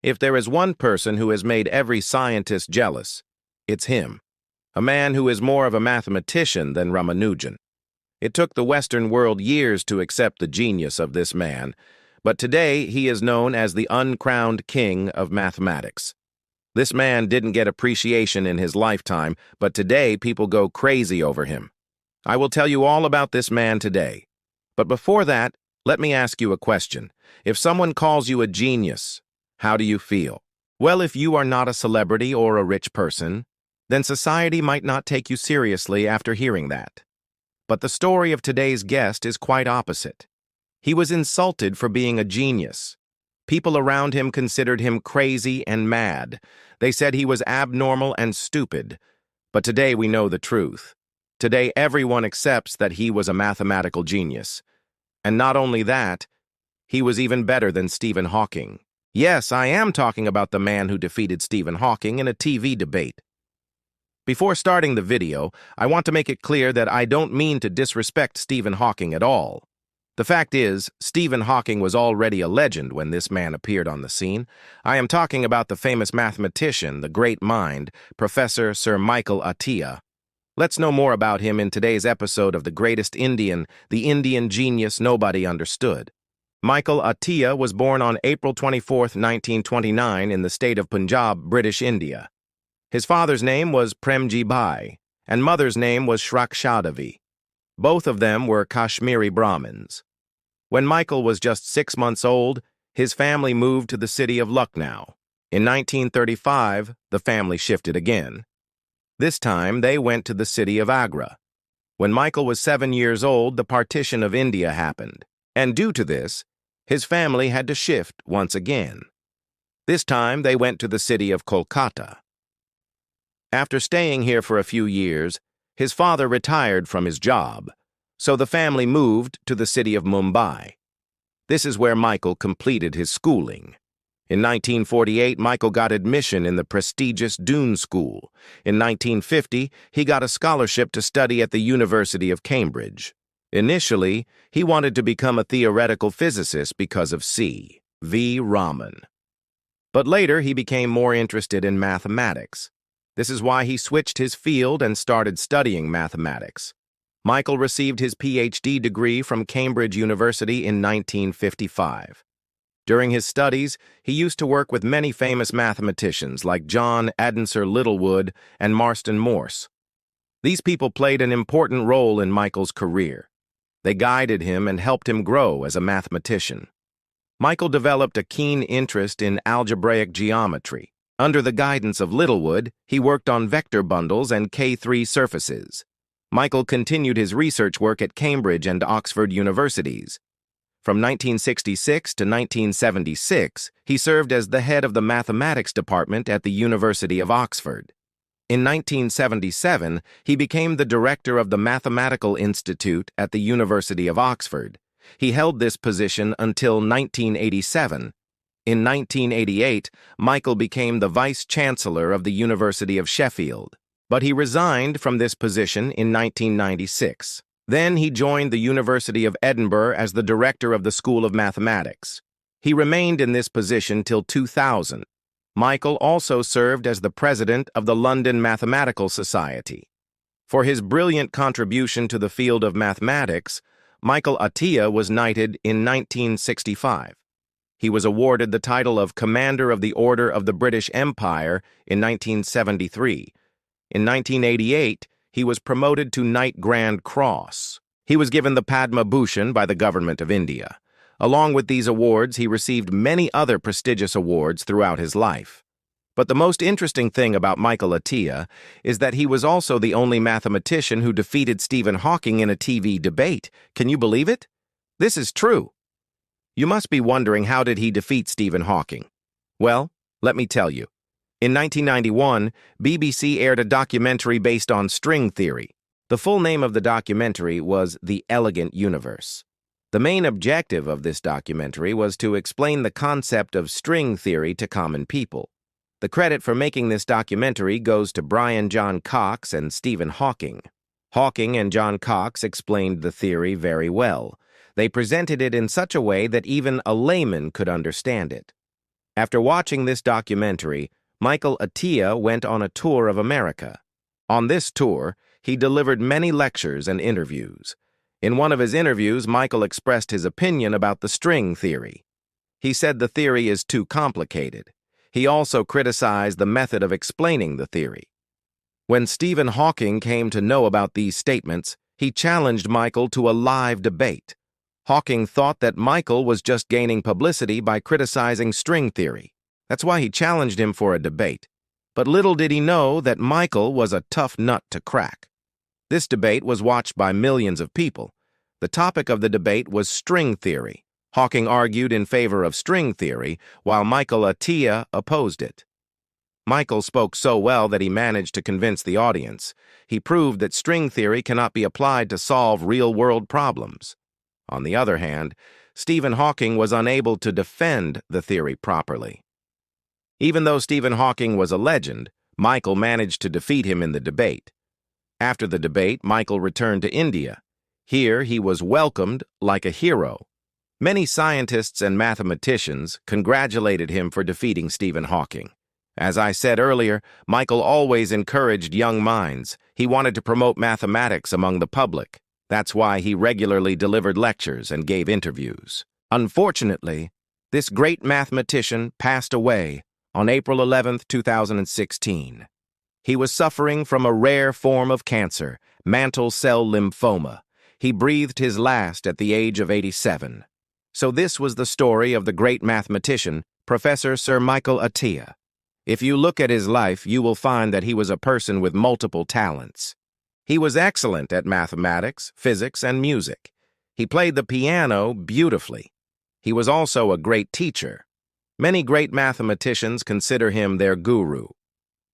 If there is one person who has made every scientist jealous, it's him. A man who is more of a mathematician than Ramanujan. It took the Western world years to accept the genius of this man, but today he is known as the uncrowned king of mathematics. This man didn't get appreciation in his lifetime, but today people go crazy over him. I will tell you all about this man today. But before that, let me ask you a question. If someone calls you a genius, how do you feel? Well, if you are not a celebrity or a rich person, then society might not take you seriously after hearing that. But the story of today's guest is quite opposite. He was insulted for being a genius. People around him considered him crazy and mad. They said he was abnormal and stupid. But today we know the truth. Today everyone accepts that he was a mathematical genius. And not only that, he was even better than Stephen Hawking. Yes, I am talking about the man who defeated Stephen Hawking in a TV debate. Before starting the video, I want to make it clear that I don't mean to disrespect Stephen Hawking at all. The fact is, Stephen Hawking was already a legend when this man appeared on the scene. I am talking about the famous mathematician, the great mind, Professor Sir Michael Atiyah. Let's know more about him in today's episode of The Greatest Indian, the Indian genius nobody understood. Michael Atiyah was born on April 24, 1929 in the state of Punjab, British India. His father's name was Premji Bhai, and mother's name was Shrakshadavi. Both of them were Kashmiri Brahmins. When Michael was just 6 months old, his family moved to the city of Lucknow. In 1935, the family shifted again. This time, they went to the city of Agra. When Michael was 7 years old, the partition of India happened, and due to this, his family had to shift once again. This time, they went to the city of Kolkata. After staying here for a few years, his father retired from his job, so the family moved to the city of Mumbai. This is where Michael completed his schooling. In 1948, Michael got admission in the prestigious Doon School. In 1950, he got a scholarship to study at the University of Cambridge. Initially, he wanted to become a theoretical physicist because of C.V. Raman. But later, he became more interested in mathematics. This is why he switched his field and started studying mathematics. Michael received his PhD degree from Cambridge University in 1955. During his studies, he used to work with many famous mathematicians like John Adensor Littlewood and Marston Morse. These people played an important role in Michael's career. They guided him and helped him grow as a mathematician. Michael developed a keen interest in algebraic geometry. Under the guidance of Littlewood, he worked on vector bundles and K3 surfaces. Michael continued his research work at Cambridge and Oxford universities. From 1966 to 1976, he served as the head of the mathematics department at the University of Oxford. In 1977, he became the director of the Mathematical Institute at the University of Oxford. He held this position until 1987. In 1988, Michael became the vice-chancellor of the University of Sheffield, but he resigned from this position in 1996. Then he joined the University of Edinburgh as the director of the School of Mathematics. He remained in this position till 2000. Michael also served as the president of the London Mathematical Society. For his brilliant contribution to the field of mathematics, Michael Atiyah was knighted in 1965. He was awarded the title of Commander of the Order of the British Empire in 1973. In 1988, he was promoted to Knight Grand Cross. He was given the Padma Bhushan by the government of India. Along with these awards, he received many other prestigious awards throughout his life. But the most interesting thing about Michael Atiyah is that he was also the only mathematician who defeated Stephen Hawking in a TV debate. Can you believe it? This is true. You must be wondering, how did he defeat Stephen Hawking? Well, let me tell you. In 1991, BBC aired a documentary based on string theory. The full name of the documentary was The Elegant Universe. The main objective of this documentary was to explain the concept of string theory to common people. The credit for making this documentary goes to Brian John Cox and Stephen Hawking. Hawking and John Cox explained the theory very well. They presented it in such a way that even a layman could understand it. After watching this documentary, Michael Atiyah went on a tour of America. On this tour, he delivered many lectures and interviews. In one of his interviews, Michael expressed his opinion about the string theory. He said the theory is too complicated. He also criticized the method of explaining the theory. When Stephen Hawking came to know about these statements, he challenged Michael to a live debate. Hawking thought that Michael was just gaining publicity by criticizing string theory. That's why he challenged him for a debate. But little did he know that Michael was a tough nut to crack. This debate was watched by millions of people. The topic of the debate was string theory. Hawking argued in favor of string theory, while Michael Atiyah opposed it. Michael spoke so well that he managed to convince the audience. He proved that string theory cannot be applied to solve real-world problems. On the other hand, Stephen Hawking was unable to defend the theory properly. Even though Stephen Hawking was a legend, Michael managed to defeat him in the debate. After the debate, Michael returned to India. Here, he was welcomed like a hero. Many scientists and mathematicians congratulated him for defeating Stephen Hawking. As I said earlier, Michael always encouraged young minds. He wanted to promote mathematics among the public. That's why he regularly delivered lectures and gave interviews. Unfortunately, this great mathematician passed away on April 11, 2016. He was suffering from a rare form of cancer, mantle cell lymphoma. He breathed his last at the age of 87. So this was the story of the great mathematician, Professor Sir Michael Atiyah. If you look at his life, you will find that he was a person with multiple talents. He was excellent at mathematics, physics, and music. He played the piano beautifully. He was also a great teacher. Many great mathematicians consider him their guru.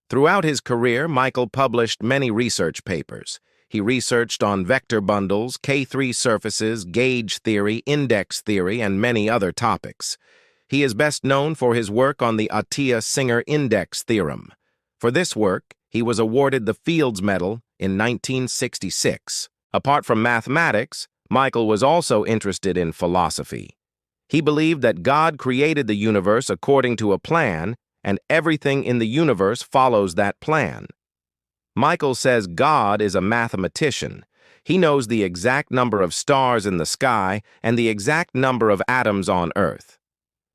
Throughout his career, Michael published many research papers. He researched on vector bundles, K3 surfaces, gauge theory, index theory, and many other topics. He is best known for his work on the Atiyah-Singer index theorem. For this work, he was awarded the Fields Medal in 1966. Apart from mathematics, Michael was also interested in philosophy. He believed that God created the universe according to a plan, and everything in the universe follows that plan. Michael says God is a mathematician. He knows the exact number of stars in the sky and the exact number of atoms on Earth.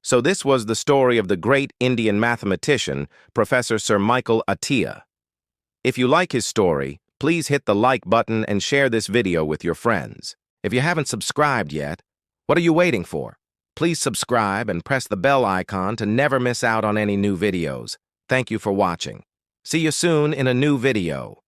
So this was the story of the great Indian mathematician, Professor Sir Michael Atiyah. If you like his story, please hit the like button and share this video with your friends. If you haven't subscribed yet, what are you waiting for? Please subscribe and press the bell icon to never miss out on any new videos. Thank you for watching. See you soon in a new video.